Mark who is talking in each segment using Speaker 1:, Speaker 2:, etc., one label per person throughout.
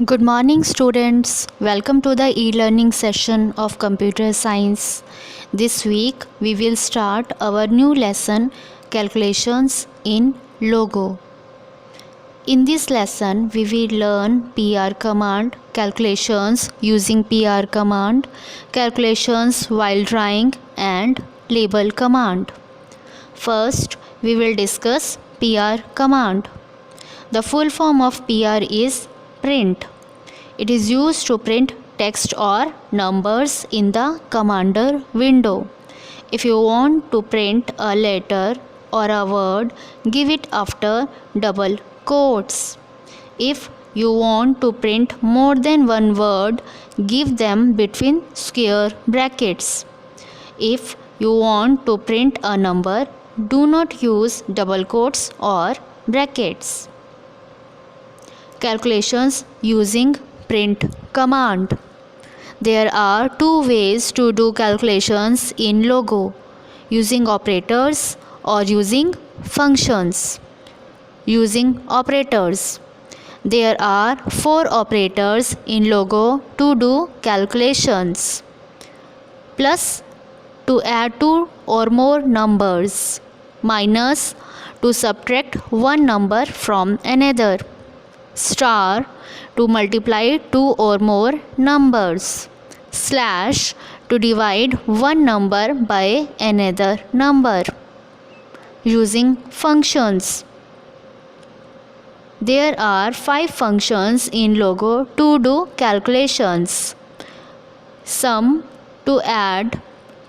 Speaker 1: Good morning, students. Welcome to the e-learning session of computer science. This week we will start our new lesson, calculations in Logo. In this lesson we will learn PR command, calculations using PR command, calculations while drawing, and label command. First we will discuss PR command. The full form of PR is print. It is used to print text or numbers in the commander window. If you want to print a letter or a word, give it after double quotes. If you want to print more than one word, give them between square brackets. If you want to print a number, do not use double quotes or brackets. Calculations using print command. There are two ways to do calculations in Logo: using operators or using functions. Using operators. There are 4 operators in Logo to do calculations. Plus to add 2 or more numbers. Minus to subtract one number from another. Star to multiply 2 or more numbers. Slash to divide one number by another number. Using functions. There are 5 functions in Logo to do calculations. Sum to add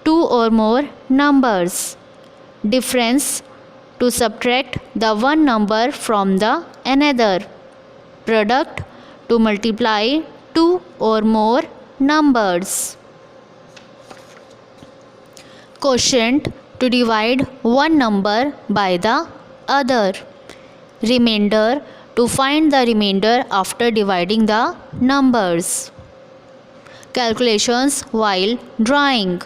Speaker 1: 2 or more numbers. Difference to subtract the one number from the another. Product to multiply 2 or more numbers. Quotient to divide one number by the other. Remainder to find the remainder after dividing the numbers. Calculations while drawing.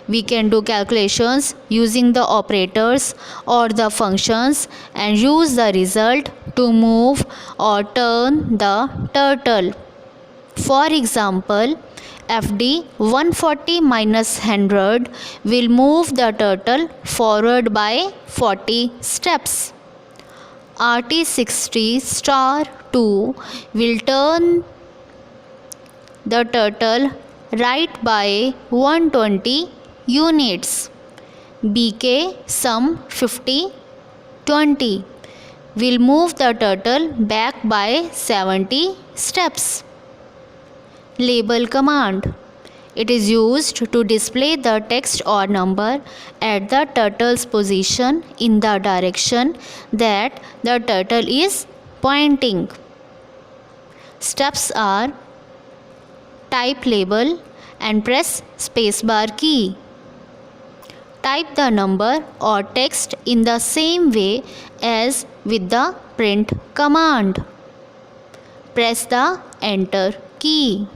Speaker 1: We can do calculations using the operators or the functions and use the result to move or turn the turtle. For example, FD 140 minus 100 will move the turtle forward by 40 steps. RT 60 star 2 will turn the turtle right by 120 units. BK sum 50 20 will move the turtle back by 70 steps. Label command. It is used to display the text or number at the turtle's position in the direction that the turtle is pointing. Steps are: type label and press spacebar key. Type the number or text in the same way as with the print command. Press the enter key.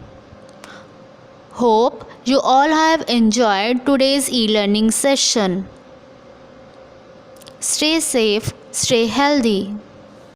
Speaker 1: Hope you all have enjoyed today's e-learning session. Stay safe, stay healthy.